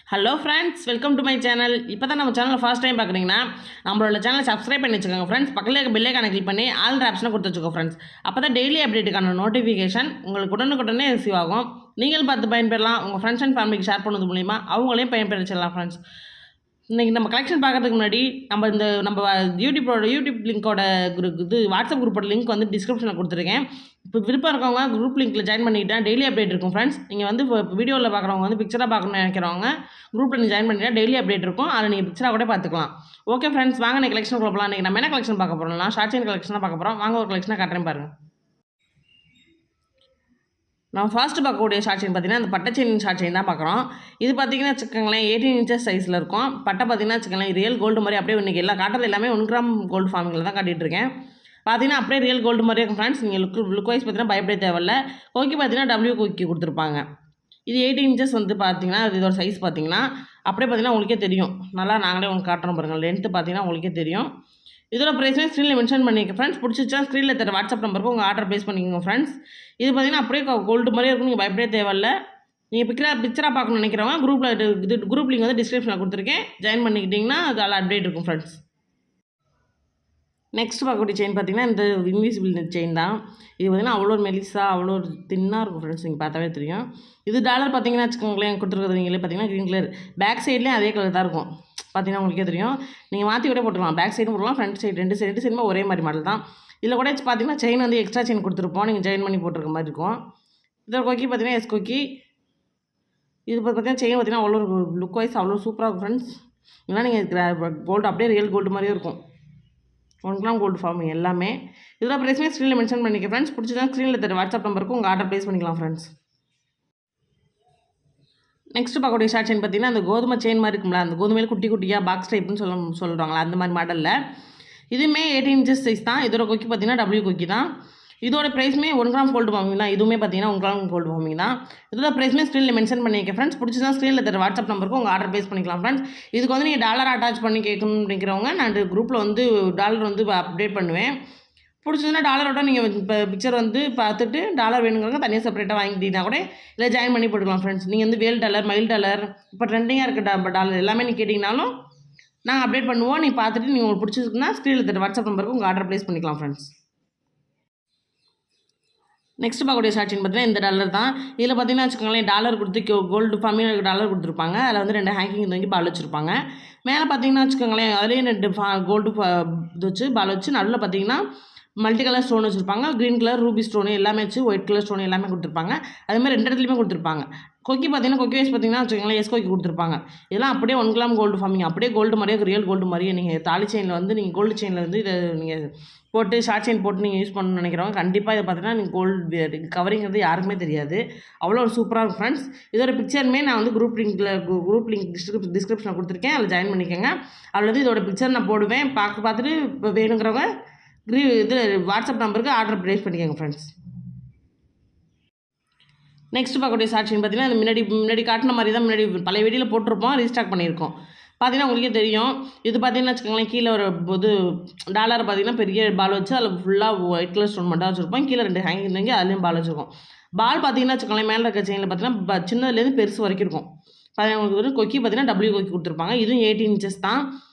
Hello friends, welcome to my channel. இப்போ தான் நம்ம சேனலை ஃபர்ஸ்ட் டைம் பார்க்குறீங்கன்னா நம்மளோட சேனலை சப்ஸ்கிரைப் பண்ணி வச்சுக்கோங்க ஃப்ரெண்ட்ஸ். பக்கத்தில் இருக்க பெல்லைக்கான கிளிக் பண்ணி ஆல் ஆப்ஷனை கொடுத்து வச்சுக்கோ ஃப்ரெண்ட்ஸ். அப்போ தான் டெய்லி அப்டேட்டுக்கான நோட்டிஃபிகேஷன் உங்களுக்கு உடனுக்குடனே ரிசீவ் ஆகும். நீங்கள் பார்த்து பயன்பெறலாம். உங்கள் ஃப்ரெண்ட்ஸ் அண்ட் ஃபேமிலிக்கு ஷேர் பண்ணது மூலிமா அவங்களையும் பயன்பெற வச்சிடலாம் ஃப்ரெண்ட்ஸ். இன்றைக்கி நம்ம கலெக்ஷன் பார்க்கறதுக்கு முன்னாடி நம்ம யூடியூப் லிங்க்கோட வாட்ஸ்அப் குரூப்போட லிங்க் வந்து டிஸ்கிரிப்ஷனில் கொடுத்துருக்கேன். இப்போ விருப்பம் இருக்கவங்க குரூப் லிங்க்கில் ஜாயின் பண்ணிக்கிட்டேன். டெய்லி அப்டேட் இருக்கும் ஃப்ரெண்ட்ஸ். நீங்கள் வந்து இப்போ வீடியோவில் பார்க்குறவங்க வந்து பிக்சராக பார்க்கணும்னு நினைக்கிறவங்க குரூப்பில் நீங்கள் ஜாயின் பண்ணிட்டா டெய்லி அப்டேட் இருக்கும். அதில் நீங்கள் பிக்சராக கூட பார்த்துக்கலாம். ஓகே ஃப்ரெண்ட்ஸ், வாங்க நீங்கள் கலெக்ஷன் கொடுக்கலாம். இன்றைக்கி நம்ம என்ன கலெக்ஷன் பார்க்க போகிறோம்னா ஷார்ட் செயின் கலெக்ஷனாக பார்க்க போகிறோம். வாங்க ஒரு கலெக்ஷனாக காட்டுறேன் பாருங்கள். நம்ம ஃபர்ஸ்ட் பார்க்கக்கூடிய ஷார்ட் செயின் பார்த்தீங்கன்னா அந்த பட்டை செயின் ஷார்ட் செயின் தான் பார்க்குறோம். இது பார்த்தீங்கன்னா வச்சுக்கோங்களேன் 18 இன்ச்சஸ் சைஸில் இருக்கும். பட்டை பார்த்தீங்கன்னா வச்சுக்கோங்களேன் ரியல் கோல்டு மாதிரி அப்படியே இன்றைக்கி எல்லாம் காட்டுறது எல்லாமே 1 கிராம் கோல்டு ஃபார்மிங்கில் தான் காட்டிகிட்டு இருக்கேன். பார்த்தீங்கன்னா அப்படியே ரியல் கோல்டு மாதிரியே இருக்கும் ஃப்ரெண்ட்ஸ். நீங்கள் லுக் வைஸ் பார்த்தீங்கன்னா பயப்படே தேவையில்ல. கொக்கி பார்த்தீங்கன்னா டபிள்யூ கொக்கி கொடுத்துருப்பாங்க. இது 18 இன்ச்சஸ் வந்து பார்த்தீங்கன்னா இதோட சைஸ் பார்த்தீங்கன்னா அப்படியே பார்த்தீங்கன்னா உங்களுக்கே தெரியும். நல்லா நாங்களே உங்களுக்கு காட்டுறோம் பாருங்கள். லென்த்து பார்த்தீங்கன்னா உங்களுக்கே தெரியும். இதோட ப்ரைஸுமே ஸ்க்ரீனில் மென்ஷன் பண்ணிக்க ஃப்ரெண்ட்ஸ். பிடிச்சிச்சா ஸ்க்ரீனில் தர வாட்ஸ்அப் நம்பருக்கு உங்கள் ஆர்டர் ப்ளேஸ் பண்ணிக்கோங்க ஃப்ரெண்ட்ஸ். இது பார்த்தீங்கன்னா அப்படியே கோல்டு மாதிரியே இருக்கும். நீங்கள் பயப்படவே தேவையில்ல. நீங்கள் பிக்சராக பார்க்கணும்னு நினைக்கிறவங்க குரூப் லிங்க் வந்து டிஸ்கிரிப்ஷனில் கொடுத்துருக்கேன். ஜாயின் பண்ணிக்கிட்டிங்கன்னா அது அதில் அப்டேட் இருக்கும் ஃப்ரெண்ட்ஸ். நெக்ஸ்ட் பார்க்கக்கூடிய செயின் பார்த்தீங்கன்னா இந்த இன்விசிபிள் செயின் தான். இது பார்த்தீங்கன்னா அவ்வளோ ஒரு மெலிசா அவ்வளோ ஒரு தின்னாக இருக்கும் ஃப்ரெண்ட்ஸ். நீங்கள் பார்த்தாவே தெரியும். இது டாலர் பார்த்தீங்கன்னா வச்சுக்கோங்களேன் கொடுத்துருக்குறது நீங்களே பார்த்தீங்கன்னா க்ரீன் கலர். பேக் சைட்லேயும் அதே கலர் தான் இருக்கும். பார்த்தீங்கன்னா உங்களுக்கே தெரியும். நீங்கள் மாற்றி கூட போட்டுக்கலாம். பேக் சைடும் போடலாம், ஃப்ரண்ட் சைடு ரெண்டு சைடுமே ஒரே மாதிரி மாடல் தான். இதில் கூட பார்த்தீங்கன்னா செயின் வந்து எக்ஸ்ட்ரா செயின் கொடுத்துருப்போம். நீங்கள் ஜாயின் பண்ணி போட்டிருக்க மாதிரி இருக்கும். இதோட கொக்கி பார்த்தீங்கன்னா எஸ் கொக்கி. இது பார்த்தீங்கன்னா செயின் பார்த்தீங்கன்னா அவ்வளோ லுக் வைஸ் அவ்வளோ சூப்பராக இருக்கும் ஃப்ரெண்ட்ஸ். இல்லைனா நீங்கள் கோல்டு அப்படியே ரியல் கோல்டு மாதிரியே இருக்கும். 1 கிராம் கோல்டு ஃபார்மிங் எல்லாமே. இதோட ப்ரைஸுமே ஸ்க்ரீனில் மென்ஷன் பண்ணிக்க ஃப்ரெண்ட்ஸ். பிடிச்சதான் ஸ்க்ரீனில் தர வாட்ஸ்அப் நம்பருக்கு உங்கள் ஆர்டர் ப்ளேஸ் பண்ணிக்கலாம் ஃப்ரெண்ட்ஸ். நெக்ஸ்ட் பார்க்கக்கூடிய ஷார்ட் செயின் பார்த்தீங்கன்னா அந்த கோதுமை செயின் மாதிரி இருக்கும்ல, அந்த கோதுமையில் குட்டி குட்டியாக பாக்ஸ் டைப்னு சொல்கிறாங்களா அந்த மாதிரி மாடலில். இதுவுமே 18 இன்ச்சஸ் சைஸ் தான். இதோட கொக்கி பார்த்தீங்கன்னா டபிள்யூ கொக்கி தான். இதோட ப்ரைஸுமே 1 கிராம் கோல்டு ஃபார்மிங் தான். இதுவுமே பார்த்தீங்கன்னா 1 கிராம் கோல்டு ஃபார்மிங் தான். இதோட ப்ரைஸுமே ஸ்க்ரீனில் மென்ஷன் பண்ணிக்க ஃப்ரெண்ட்ஸ். பிடிச்சதான் ஸ்க்ரீனில் தர வாட்ஸ்அப் நம்பருக்கு உங்கள் ஆர்டர் ப்ளேஸ் பண்ணிக்கலாம் ஃப்ரெண்ட்ஸ். இதுக்கு வந்து நீங்கள் டாலர் அட்டாச் பண்ணி கேட்கணும்னு நினைக்கிறவங்க நான் குரூப்பில் வந்து டாலர் வந்து அப்டேட் பண்ணுவேன். பிடிச்சதுன்னா டாலரோட நீங்கள் இப்போ பிக்சர் வந்து பார்த்துட்டு டாலர் வேணுங்கிறவங்க தனியாக செப்பரேட்டாக வாங்கிட்டீங்கன்னா கூட இல்லை ஜாயின் பண்ணி போட்டுக்கலாம் ஃப்ரெண்ட்ஸ். நீங்கள் வந்து வேல் டாலர் மைல் டாலர் இப்போ ட்ரெண்டிங்காக இருக்க டாலர் எல்லாமே நீங்கள் கேட்டிங்கனாலும் நாங்கள் அப்டேட் பண்ணுவோம். நீங்கள் பார்த்துட்டு நீங்கள் உங்களுக்கு பிடிச்சிருக்குன்னா ஸ்க்ரீனில் தர வாட்ஸ்அப் நம்பருக்கு உங்கள் ஆர்டர் ப்ளேஸ் பண்ணிக்கலாம் ஃப்ரெண்ட்ஸ். நெக்ஸ்ட் பார்க்கக்கூடிய ஷார்ட் செயின் பார்த்தீங்கன்னா இந்த டாலர் தான். இதில் பார்த்தீங்கன்னா வச்சுக்கோங்களேன் டாலர் கொடுத்து கோல்டு ஃபார்மிங் டாலர் கொடுத்துருப்பாங்க. அதில் வந்து 2 ஹேங்கிங் தங்கி பால் வச்சுருப்பாங்க. மேலே பார்த்தீங்கன்னா வச்சுக்கோங்களேன் அதுலேயும் 2 கோல்டு இது வச்சு பால் வச்சு நடுவில் பார்த்தீங்கன்னா மல்டி கலர் ஸ்டோன் வச்சுருப்பாங்க. க்ரீன் கலர் ரூபி ஸ்டோனு எல்லாமே வச்சு ஒயிட் கலர் ஸ்டோன் எல்லாமே கொடுத்துருப்பாங்க. அதேமாதிரி 2 இடத்துலையுமே கொடுத்துருப்பாங்க. கொக்கி பார்த்தீங்கன்னா கொக்கி வைஸ் பார்த்தீங்கன்னா வச்சுக்கோங்களேன் எஸ் கொக்கி கொடுத்துருப்பாங்க. இதெல்லாம் அப்படியே 1 கிராம் கோல்டு ஃபார்மிங் அப்படியே கோல்டு மாதிரியே ரியல் கோல்டு மாதிரியே. நீங்கள் தாலி செயினில் வந்து நீங்கள் கோல்டு செயினில் வந்து இதை நீங்கள் போட்டு ஷார்ட் செயின் போட்டு நீங்கள் யூஸ் பண்ணணும்னு நினைக்கிறவங்க கண்டிப்பாக இதை பார்த்தீங்கன்னா நீங்கள் கோல்டு கவரிங்கிறது யாருக்குமே தெரியாது. அவ்வளோ ஒரு சூப்பராக இருக்கும் ஃப்ரெண்ட்ஸ். இதோட பிக்சருமே நான் வந்து குரூப் லிங்க் டிஸ்கிரிப்ஷனில் கொடுத்துருக்கேன். அதில் ஜாயின் பண்ணிக்கோங்க. அதில் வந்து இதோட பிக்சர் நான் போடுவேன். பார்த்துட்டு இப்போ வேணுங்கிறவங்க இது வாட்ஸ்அப் நம்பருக்கு ஆர்டர் ப்ளேஸ் பண்ணிக்கோங்க ஃப்ரெண்ட்ஸ். நெக்ஸ்ட் பார்க்கக்கூடிய ஷார்ட் செயின் பார்த்தீங்கன்னா முன்னாடி காட்டின மாதிரி தான் முன்னாடி பழைய வீடியோவில் போட்டிருப்போம். ரீஸ்டாக் பண்ணியிருக்கோம். பார்த்தீங்கன்னா உங்களுக்கே தெரியும். இது பார்த்தீங்கன்னா வச்சுக்கோங்களேன் கீழே ஒரு இது டாலர் பார்த்தீங்கன்னா பெரிய பால் வச்சு அதில் ஃபுல்லாக ஒயிட் கலர் ஸ்டோன் மட்டும் வச்சுருப்போம். கீழே 2 ஹேங்கிங் தங்கி அதுலேயும் பால் வச்சுருக்கோம். பால் பார்த்தீங்கன்னா வச்சுக்கோங்களேன் மேலே இருக்க செயினில் பார்த்தீங்கன்னா சின்னதுலேருந்து பெருசு வரைக்கும் இருக்கும். உங்களுக்கு கொக்கி பார்த்தீங்கன்னா டபிள்யூ கொக்கி கொடுத்துருப்பாங்க. இதுவும் 18 இன்ச்சஸ் தான்.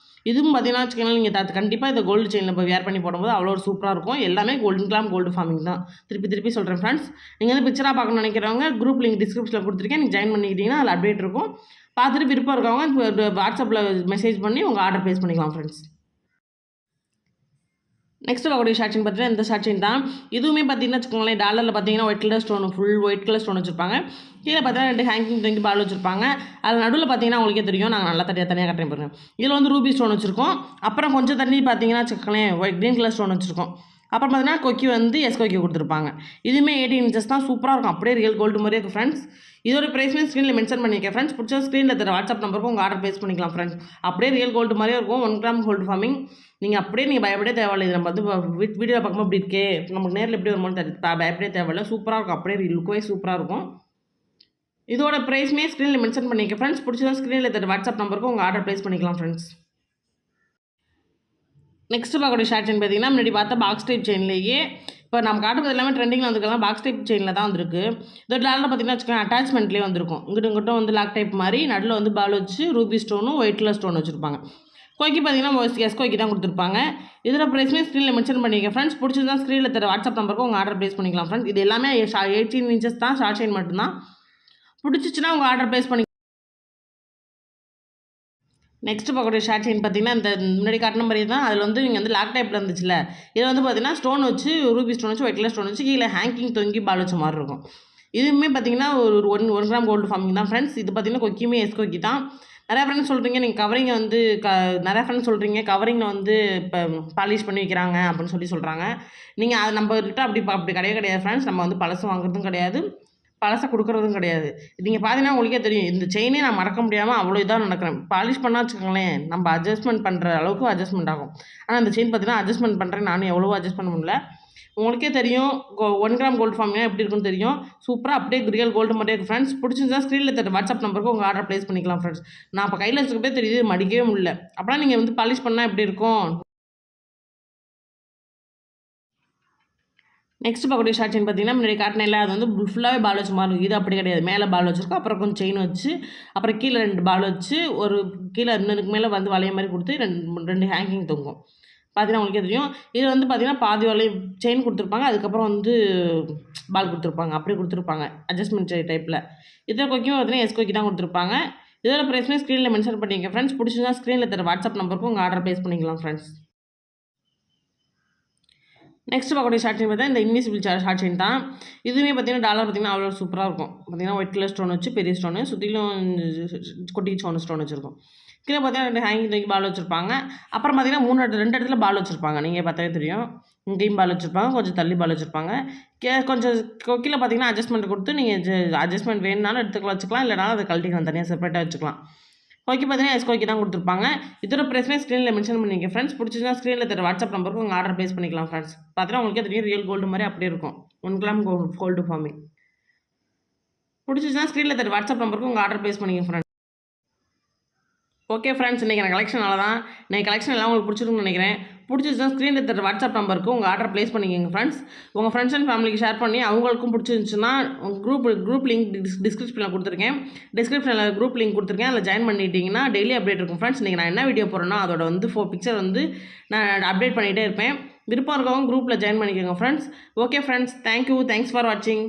இதுவும் பார்த்தீங்கன்னா வச்சுக்கோங்களேன் நீங்கள் கண்டிப்பாக இந்த கோல்டு செயினில் போய் வேர் பண்ணி போடும்போது அவ்வளோ ஒரு சூப்பராக இருக்கும். எல்லாமே 1 கிராம் கோல்டு ஃபார்மிங் தான். திருப்பி சொல்கிறேன் ஃப்ரெண்ட்ஸ். நீங்கள் வந்து பிக்சராக பார்க்கணும்னு நினைக்கிறவங்க குரூப் லிங்க் டிஸ்கிரிப்ஷனில் கொடுத்துருக்கேன். நீங்கள் ஜாயின் பண்ணிக்கிட்டீங்கன்னா அதில் அப்டேட் இருக்கும். பார்த்துட்டு விருப்பம் இருக்கவங்க வாட்ஸ்அப்பில் மெசேஜ் பண்ணி உங்கள் ஆர்டர் ப்ளேஸ் பண்ணிக்கலாம் ஃப்ரெண்ட்ஸ். நெக்ஸ்ட் பார்க்கக்கூடிய ஷார்ட் செயின் பார்த்தீங்கன்னா இந்த ஷார்ட் செயின் தான். இதுவுமே பார்த்தீங்கன்னா வச்சுக்கோங்களேன் டாலரில் பார்த்தீங்கன்னா white colour stone full white colour stone வச்சுருப்பாங்க. கீழே பார்த்தீங்கன்னா 2 ஹேங்கிங் தங்கி பால் வச்சுருப்பாங்க. அதில் நடுவில் பார்த்தீங்கன்னா உங்களுக்கே தெரியும். நாங்கள் நல்லா தனியாக கட்டுறேன் பாருங்கள். இதில் வந்து ரூபி ஸ்டோன் வச்சுருக்கோம். அப்புறம் கொஞ்சம் தண்ணி பார்த்தீங்கன்னா வச்சுக்கோங்களேன் ஒயிட் க்ரீன் கலர் ஸ்டோன் வச்சுருக்கோம். அப்புறம் பார்த்தீங்கன்னா கொக்கி வந்து எஸ் கொக்கி கொடுத்துருப்பாங்க. இதுவுமே 18 இன்ச்சஸ் தான். சூப்பராக இருக்கும். அப்படியே ரியல் கோல்டு மாதிரியே இருக்கும் ஃப்ரெண்ட்ஸ். இதோட ப்ரைஸ்மே ஸ்க்ரீனில் மென்ஷன் பண்ணிக்க ஃப்ரெண்ட்ஸ். பிடிச்ச ஸ்க்ரீனில் தர வாட்ஸ்அப் நம்பருக்கு உங்கள் ஆர்டர் ப்ளேஸ் பண்ணிக்கலாம் ஃப்ரெண்ட்ஸ். அப்படியே ரியல் கோல்டு மாதிரியே இருக்கும். 1 கிராம் கோல்டு ஃபார்மிங். நீங்கள் பயப்படே தேவையில்லை. இது நம்ம வந்து வீடியோவில் பார்க்கும்போது இப்படி இருக்கே நமக்கு நேரில் எப்படி வரும்போது பயப்படே தேவையில்லை. சூப்பராக இருக்கும். அப்படியே லுக்கவே சூப்பராக இருக்கும். இதோட ப்ரைஸ்மே ஸ்க்ரீனில் மென்ஷன் பண்ணிக்க ஃப்ரெண்ட்ஸ். பிடிச்சதான் ஸ்க்ரீனில் தர வாட்ஸ்அப் நம்பருக்கு உங்கள் ஆர்டர் ப்ளேஸ் பண்ணிக்கலாம் ஃப்ரெண்ட்ஸ். நெக்ஸ்ட் பார்க்கக்கூடிய ஷார்ட் செயின் பார்த்தீங்கன்னா முன்னாடி பார்த்தா பாக்ஸ் டைப் செயின்லேயே இப்போ நம்ம காட்டுறது எல்லாமே ட்ரெண்டிங்கில் வந்துருக்கலாம் பாக்ஸ் டைப் செயினில் தான் வந்திருக்கு. இதோட டாலரில் பார்த்தீங்கன்னா வச்சுக்கோங்க அட்டாச்மெண்ட்லேயே வந்திருக்கும். இங்கிட்டும் வந்து லாக் டைப் மாதிரி நடுவில் வந்து பால் வச்சு ரூபி ஸ்டோனும் ஒயிட் கலர் ஸ்டோன் வச்சுருப்பாங்க. கோக்கி பார்த்தீங்கன்னா எஸ் கோக்கி தான் கொடுத்துருப்பாங்க. இதில் ப்ரைஸ்மே ஸ்க்ரீனில் மென்ஷன் பண்ணிக்க ஃப்ரெண்ட்ஸ். பிடிச்சதுதான் ஸ்க்ரீனில் தர வாட்ஸ்அப் நம்பருக்கு உங்கள் ஆர்டர் ப்ளேஸ் பண்ணிக்கலாம் ஃப்ரெண்ட்ஸ். இது எல்லாமே 18 இன்ச்சஸ் தான், ஷார்ட் செயின் மட்டும்தான். பிடிச்சிச்சின்னா உங்கள் ஆர்டர் ப்ளேஸ் பண்ணி. நெக்ஸ்ட் பார்க்கக்கூடிய ஷார்ட் செயின் பார்த்தீங்கன்னா இந்த முன்னாடி காட்டின மாதிரி தான். அதில் வந்து நீங்கள் வந்து லாக் டைப்பில் இருந்துச்சுல, இதில் வந்து பார்த்தீங்கன்னா ஸ்டோன் வச்சு ரூபி ஸ்டோன் வச்சு ஒயிட் கலர் ஸ்டோன் வச்சு கீழே ஹேங்கிங் தொங்கி பால் வச்ச மாதிரி இருக்கும். இதுவுமே பார்த்தீங்கன்னா ஒரு 1 கிராம் கோல்டு ஃபார்மிங் தான் ஃப்ரெண்ட்ஸ். இது பார்த்தீங்கன்னா கொக்கியுமே எஸ் கொக்கி தான். நிறையா ஃப்ரெண்ட்ஸ் சொல்கிறீங்க நீங்கள் கவரிங்கை வந்து நிறையா ஃப்ரெண்ட்ஸ் சொல்கிறீங்க கவரிங்கில் வந்து இப்போ பாலிஷ் பண்ணி வைக்கிறாங்க அப்படின்னு சொல்கிறாங்க. நீங்கள் அது நம்மகிட்ட அப்படி கிடையவே கிடையாது ஃப்ரெண்ட்ஸ். நம்ம வந்து பழசு வாங்குறதும் கிடையாது, பழசை கொடுக்குறதும் கிடையாது. நீங்கள் பார்த்தீங்கன்னா உங்களுக்கே தெரியும், இந்த செயினே நான் மறக்க முடியாமல் அவ்வளோ இதாக நடக்கிறேன். பாலிஷ் பண்ணால் வச்சுக்கோங்களேன், நம்ம அட்ஜஸ்ட்மெண்ட் பண்ணுற அளவுக்கு அட்ஜஸ்ட்மெண்ட் ஆகும். ஆனால் இந்த செயின் பார்த்தீங்கன்னா அட்ஜஸ்ட்மெண்ட் பண்ணுறேன், நானும் எவ்வளவோ அட்ஜஸ்ட் பண்ண முடியல. உங்களுக்கே தெரியும் 1 கிராம் கோல்டு ஃபார்மிங்னா எப்படி இருக்குன்னு தெரியும். சூப்பராக அப்படியே ரியல் கோல்டு மாதிரியே இருக்குது ஃப்ரெண்ட்ஸ். பிடிச்சிருந்தா ஸ்க்ரீனில் தர வாட்ஸ்அப் நம்பருக்கு உங்கள் ஆர்டர் ப்ளேஸ் பண்ணிக்கலாம் ஃப்ரெண்ட்ஸ். நான் இப்போ கையில் வச்சுக்கப்பே தெரியுது மடிக்கவே முடியல. அப்படின்னா நீங்கள் வந்து பாலிஷ் பண்ணால் எப்படி இருக்கும். நெக்ஸ்ட் பார்க்கக்கூடிய ஷார்ட் செயின் பார்த்தீங்கன்னா முன்னாடி காட்டினில் அது வந்து ஃபுல்லாகவே பால் வச்ச மாதிரி இருக்குது. இது அப்படி கிடையாது. மேலே பால் வச்சுருக்கோம், அப்புறம் கொஞ்சம் செயின் வச்சு, அப்புறம் கீழே 2 பால் வச்சு, ஒரு கீழே இன்னொருக்கு மேலே வந்து வளைய மாதிரி கொடுத்து 2 ஹேங்கிங் தொங்கும். பார்த்தீங்கன்னா உங்களுக்கே தெரியும். இது வந்து பார்த்தீங்கன்னா பாதி வளைய செயின் கொடுத்துருப்பாங்க, அதுக்கப்புறம் வந்து பால் கொடுத்துருப்பாங்க, அப்படியே கொடுத்துருப்பாங்க அட்ஜஸ்ட்மெண்ட் டைப்பில். இதில் கொக்கியும் பார்த்தீங்கன்னா எஸ் கொக்கி தான் கொடுத்துருப்பாங்க. இதோட ப்ரைஸ்மே ஸ்க்ரீனில் மென்ஷன் பண்ணிங்க ஃப்ரெண்ட்ஸ். பிடிச்சதா ஸ்க்ரீனில் தர வாட்ஸ்அப் நம்பருக்கு உங்கள் ஆர்டர் ப்ளேஸ் பண்ணிக்கலாம் ஃப்ரெண்ட்ஸ். நெக்ஸ்ட் பார்க்கக்கூடிய ஷார்ட் செயின் பார்த்தா இந்த இன்விசிபிள் ஷார்ட் செயின் தான். இதுவுமே பார்த்தீங்கன்னா டாலர் பார்த்தீங்கன்னா அவ்வளோ சூப்பராக இருக்கும். பார்த்தீங்கன்னா ஒயிட் கலர் ஸ்டோன் வச்சு பெரிய ஸ்டோனு, சுற்றிலும் குட்டி ஸ்டோன் வச்சுருக்கும். கீழே பார்த்தீங்கன்னா 2 ஹேங்கிங் தூக்கி பால் வச்சுருப்பாங்க. அப்புறம் பார்த்தீங்கன்னா 2 இடத்துல பால் வச்சுருப்பாங்க. நீங்கள் பார்த்தாலே தெரியும். இங்கேயும் பால் வச்சுருப்பாங்க, கொஞ்சம் தள்ளி பால் வச்சுருப்பாங்க. கொஞ்சம் கீழே பார்த்தீங்கன்னா அட்ஜஸ்ட்மெண்ட் கொடுத்து நீங்கள் அட்ஜஸ்ட்மெண்ட் வேணுனாலும் வச்சுக்கலாம், இல்லைனாலும் அதை கழட்டிக்கலாம், தனியாக செப்பரேட்டாக வச்சுக்கலாம். கோக்கி பார்த்தீங்கன்னா எஸ் கோக்கி தான் கொடுத்துருப்பாங்க. இதோட ப்ரைஸ்மே ஸ்க்ரீனில் மென்ஷன் பண்ணிங்க ஃப்ரெண்ட்ஸ். பிடிச்சிருந்தா ஸ்க்ரீனில் தர வாட்ஸ்அப் நம்பருக்கு உங்கள் ஆர்டர் ப்ளேஸ் பண்ணிக்கலாம் ஃப்ரெண்ட்ஸ். பார்த்தீங்கன்னா உங்களுக்கே தெரியும் ரியல் கோல்டு மாதிரி அப்படியே இருக்கும். 1 கிராம் கோல்டு ஃபார்மிங். பிடிச்சிருந்தா ஸ்க்ரீனில் தர வாட்ஸ்அப் நம்பருக்கு உங்கள் ஆர்டர் ப்ளேஸ் பண்ணிங்க ஃப்ரெண்ட்ஸ். ஓகே ஃப்ரெண்ட்ஸ், இன்றைக்கி எனக்கு கலெக்ஷன் தான். இன்றைக்கி கலெக்ஷன் எல்லாம் உங்களுக்கு பிடிச்சிருக்குன்னு நினைக்கிறேன். பிடிச்சிருந்தா ஸ்க்ரீனில் தர வாட்ஸ்அப் நம்பருக்கு உங்கள் ஆர்டர் ப்ளேஸ் பண்ணிக்கோங்க ஃப்ரெண்ட்ஸ். உங்கள் ஃப்ரெண்ட்ஸ் அண்ட் ஃபேமிலிக்கு ஷேர் பண்ணி அவங்களுக்கும் பிடிச்சிருந்துச்சுன்னா குரூப் லிங்க் டிஸ்கிரிப்ஷனில் கொடுத்துருக்கேன். டிஸ்கிரிப்ஷனில் குரூப் லிங்க் கொடுத்துருக்கேன், அதில் ஜாயின் பண்ணிட்டீங்கன்னா டெய்லி அப்டேட் இருக்கும் ஃப்ரெண்ட்ஸ். இன்றைக்கி நான் என்ன வீடியோ போடுறேன்னா அதோட வந்து 4 பிக்சர் வந்து நான் அப்டேட் பண்ணிகிட்டே இருப்பேன். விருப்பம் இருக்கவங்க குரூப்பில் ஜாயின் பண்ணிக்கோங்க friends. Okay friends, thank you, thanks for வாட்சிங்.